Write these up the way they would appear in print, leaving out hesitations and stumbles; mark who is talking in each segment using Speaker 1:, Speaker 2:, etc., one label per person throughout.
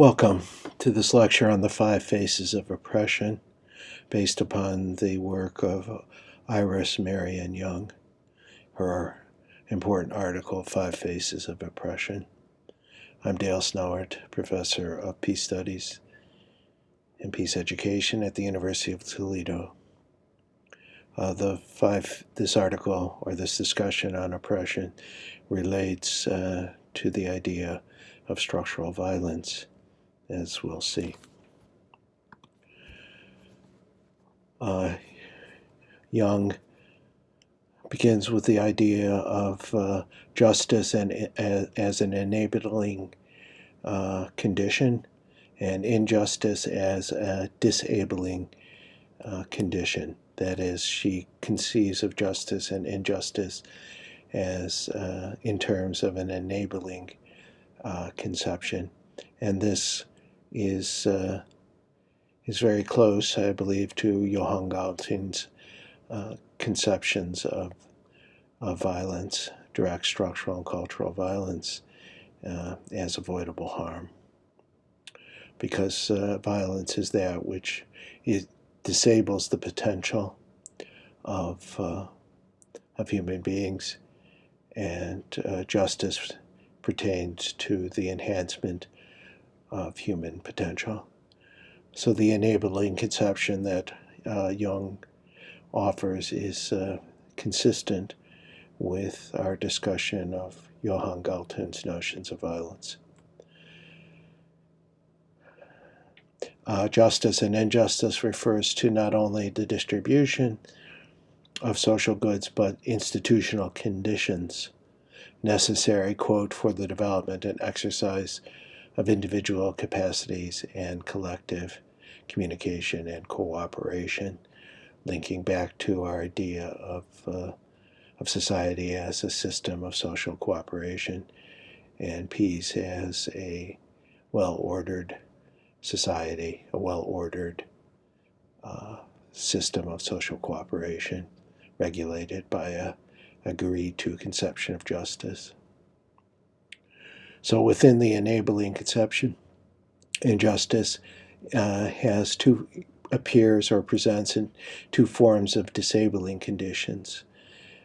Speaker 1: Welcome to this lecture on the five faces of oppression, based upon the work of Iris Marion Young, her important article, Five Faces of Oppression. I'm Dale Snowart, Professor of Peace Studies and Peace Education at the University of Toledo. This article, or this discussion on oppression, relates to the idea of structural violence, as we'll see. Young begins with the idea of justice as an enabling condition, and injustice as a disabling condition. That is, she conceives of justice and injustice as in terms of an enabling conception, and this is very close, I believe, to Johann Galton's conceptions of violence, direct structural and cultural violence, as avoidable harm. Because violence is that which disables the potential of human beings, and justice pertains to the enhancement of human potential. So the enabling conception that Jung offers is consistent with our discussion of Johann Galton's notions of violence. Justice and injustice refers to not only the distribution of social goods, but institutional conditions necessary, quote, for the development and exercise of individual capacities and collective communication and cooperation, linking back to our idea of society as a system of social cooperation, and peace as a well-ordered society, a well-ordered system of social cooperation, regulated by a agreed-to conception of justice. So within the enabling conception, injustice appears or presents in two forms of disabling conditions: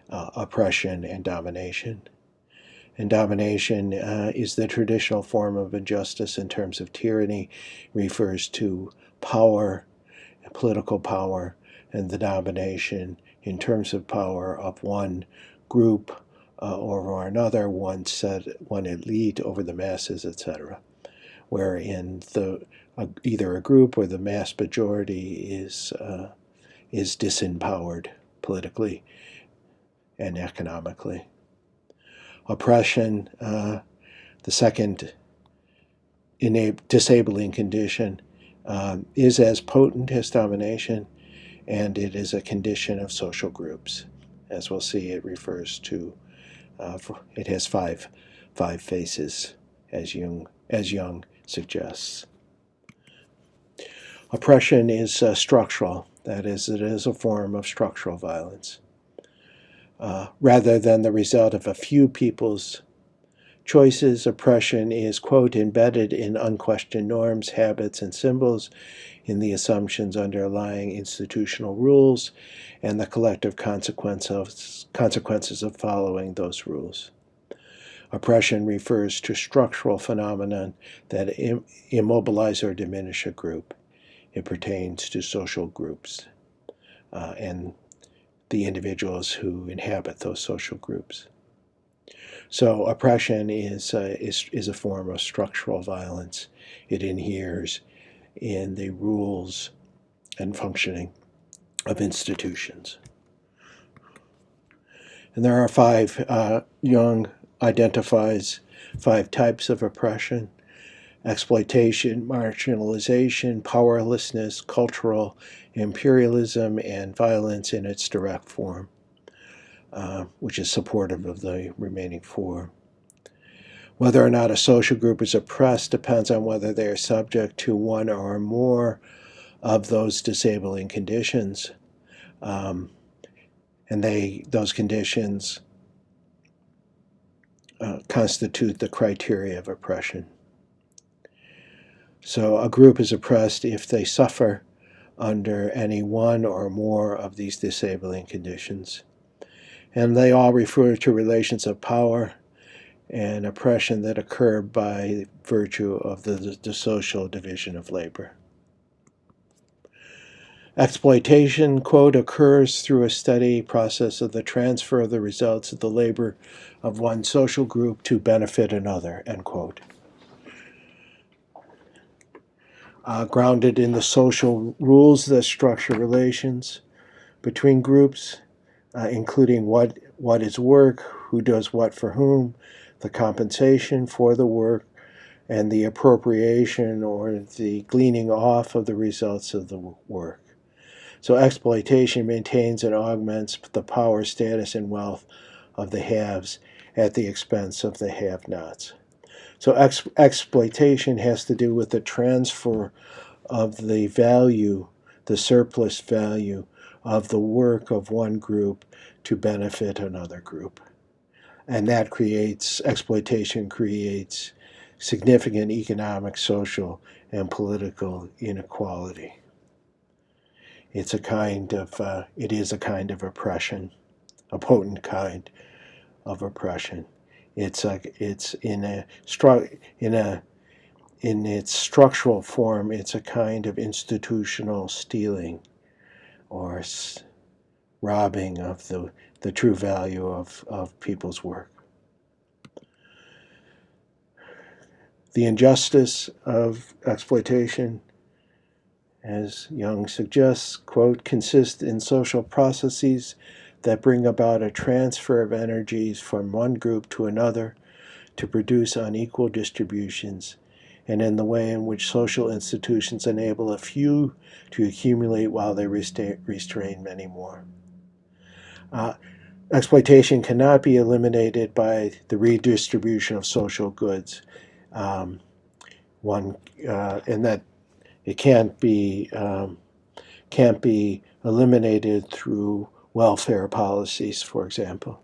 Speaker 1: oppression and domination. And domination is the traditional form of injustice in terms of tyranny, refers to power, political power, and the domination in terms of power of one group over another, one elite over the masses, etc. Wherein either a group or the mass majority is disempowered politically and economically. Oppression, the second disabling condition, is as potent as domination, and it is a condition of social groups. As we'll see, it refers to, it has five faces, as Jung suggests. Oppression is structural. That is, it is a form of structural violence. Rather than the result of a few people's choices, oppression is, quote, embedded in unquestioned norms, habits, and symbols, in the assumptions underlying institutional rules, and the collective consequences of following those rules. Oppression refers to structural phenomena that immobilize or diminish a group. It pertains to social groups and the individuals who inhabit those social groups. So oppression is a form of structural violence. It inheres in the rules and functioning of institutions. And there are five. Jung identifies five types of oppression: exploitation, marginalization, powerlessness, cultural imperialism, and violence in its direct form, which is supportive of the remaining four. Whether or not a social group is oppressed depends on whether they are subject to one or more of those disabling conditions. And those conditions constitute the criteria of oppression. So a group is oppressed if they suffer under any one or more of these disabling conditions. And they all refer to relations of power and oppression that occur by virtue of the social division of labor. Exploitation, quote, occurs through a steady process of the transfer of the results of the labor of one social group to benefit another, end quote. Grounded in the social rules that structure relations between groups, including what is work, who does what for whom, the compensation for the work, and the appropriation or the gleaning off of the results of the work. So exploitation maintains and augments the power, status, and wealth of the haves at the expense of the have-nots. So exploitation has to do with the transfer of the value, the surplus value of the work of one group to benefit another group. And that exploitation creates significant economic, social, and political inequality. It is a kind of oppression, a potent kind of oppression. It's in its structural form. It's a kind of institutional stealing, or robbing of the true value of people's work. The injustice of exploitation, as Young suggests, quote, consists in social processes that bring about a transfer of energies from one group to another to produce unequal distributions, and in the way in which social institutions enable a few to accumulate while they restrain many more. Exploitation cannot be eliminated by the redistribution of social goods. And that it can't be eliminated through welfare policies, for example.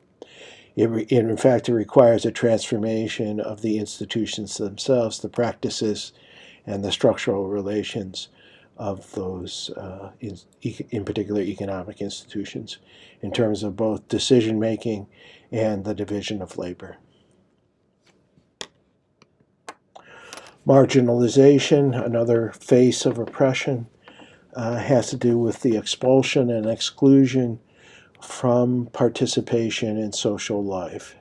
Speaker 1: In fact, it requires a transformation of the institutions themselves, the practices, and the structural relations of those, in particular, economic institutions, in terms of both decision making and the division of labor. Marginalization, another face of oppression, has to do with the expulsion and exclusion from participation in social life.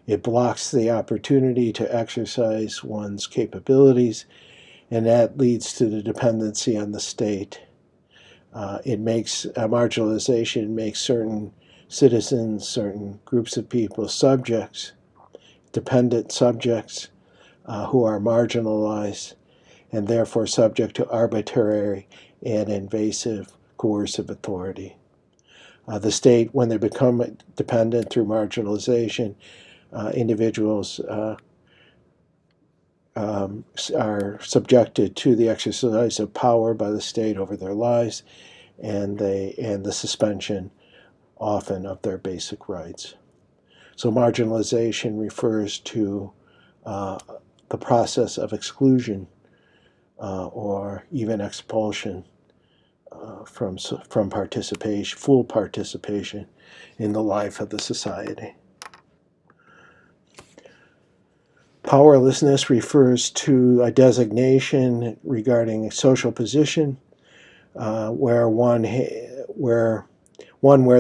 Speaker 1: It blocks the opportunity to exercise one's capabilities, and that leads to the dependency on the state. Marginalization makes certain citizens, certain groups of people subjects, dependent subjects, who are marginalized and therefore subject to arbitrary and invasive coercive authority. The state, when they become dependent through marginalization, individuals are subjected to the exercise of power by the state over their lives, and the suspension often of their basic rights. So marginalization refers to the process of exclusion or even expulsion from participation, full participation in the life of the society. Powerlessness refers to a designation regarding a social position where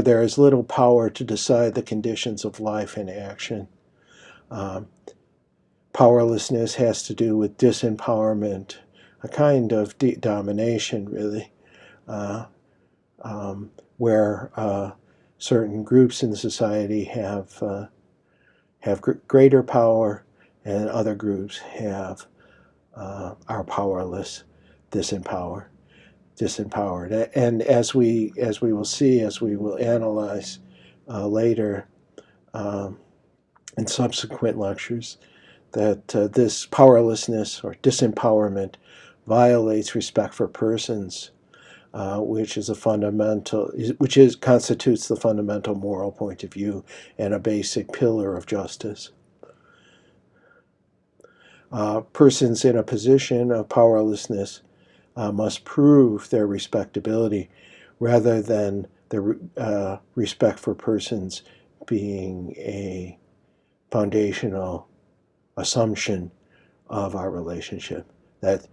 Speaker 1: there is little power to decide the conditions of life and action. Powerlessness has to do with disempowerment, a kind of domination, really, where certain groups in the society have greater power, and other groups are powerless, disempowered. And as we will see, as we will analyze later in subsequent lectures, that this powerlessness or disempowerment violates respect for persons, which constitutes the fundamental moral point of view and a basic pillar of justice. Persons in a position of powerlessness must prove their respectability rather than the respect for persons being a foundational assumption of our relationship, that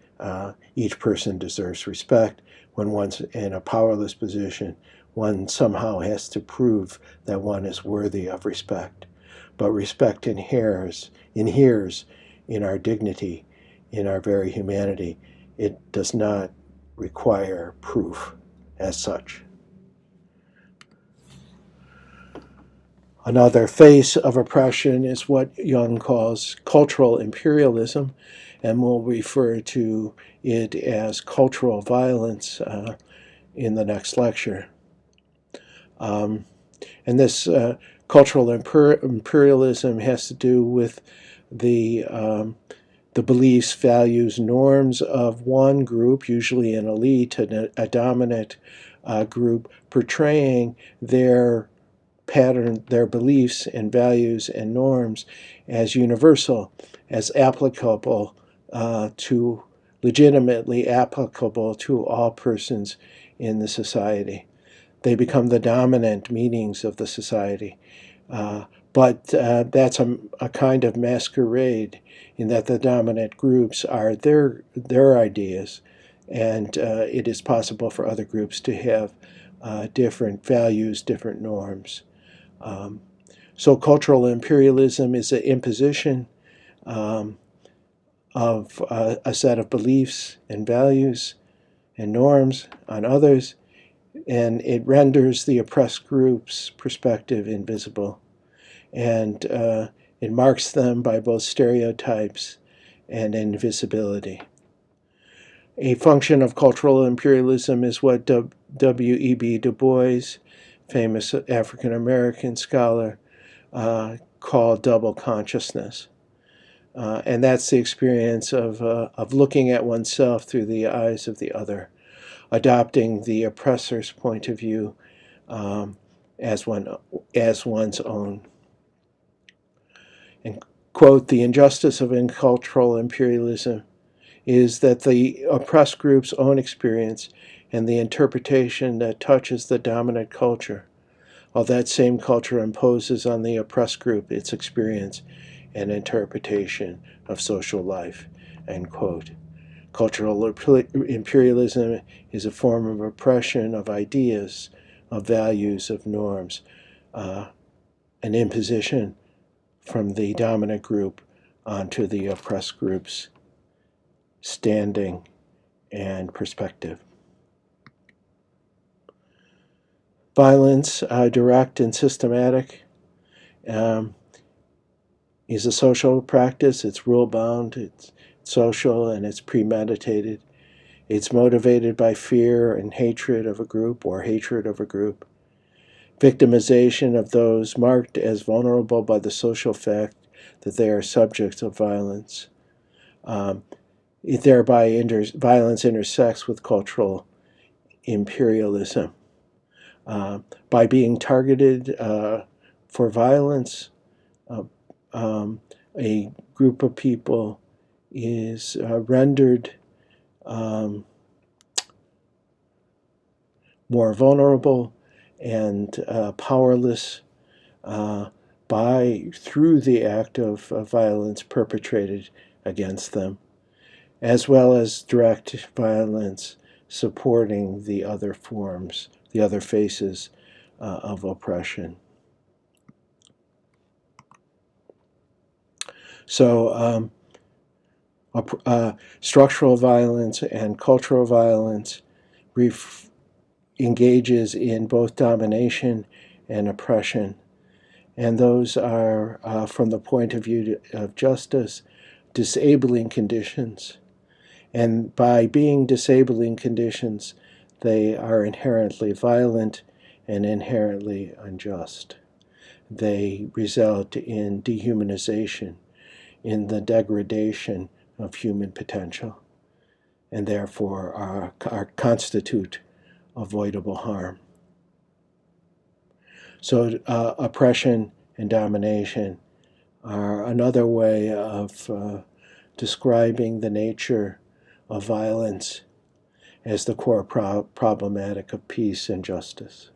Speaker 1: each person deserves respect. When one's in a powerless position, one somehow has to prove that one is worthy of respect. But respect inheres in our dignity, in our very humanity. It does not require proof as such. Another face of oppression is what Jung calls cultural imperialism, and we'll refer to it as cultural violence in the next lecture. And this cultural imperialism has to do with the beliefs, values, norms of one group, usually an elite, a dominant group, portraying their their beliefs and values and norms as universal, as applicable legitimately applicable to all persons in the society. They become the dominant meanings of the society. But that's a kind of masquerade in that the dominant groups are their ideas, and it is possible for other groups to have different values, different norms. So cultural imperialism is an imposition of a set of beliefs and values and norms on others, and it renders the oppressed group's perspective invisible. And it marks them by both stereotypes and invisibility. A function of cultural imperialism is what W.E.B. Du Bois, famous African American scholar, called double consciousness. And that's the experience of looking at oneself through the eyes of the other, adopting the oppressor's point of view as one's own. And quote, the injustice of cultural imperialism is that the oppressed group's own experience and the interpretation that touches the dominant culture, while that same culture imposes on the oppressed group its experience and interpretation of social life, end quote. Cultural imperialism is a form of oppression of ideas, of values, of norms, an imposition from the dominant group onto the oppressed group's standing and perspective. Violence, direct and systematic, is a social practice. It's rule-bound, it's social, and it's premeditated. It's motivated by fear and hatred of a group or hatred of a group. Victimization of those marked as vulnerable by the social fact that they are subjects of violence. Thereby, violence intersects with cultural imperialism. By being targeted for violence, a group of people is rendered more vulnerable and powerless through the act of violence perpetrated against them, as well as direct violence supporting the other forms, the other faces of oppression. So structural violence and cultural violence engages in both domination and oppression. And those are, from the point of view of justice, disabling conditions. And by being disabling conditions, they are inherently violent and inherently unjust. They result in dehumanization, in the degradation of human potential, and therefore constitute avoidable harm. So oppression and domination are another way of describing the nature of violence as the core problematic of peace and justice.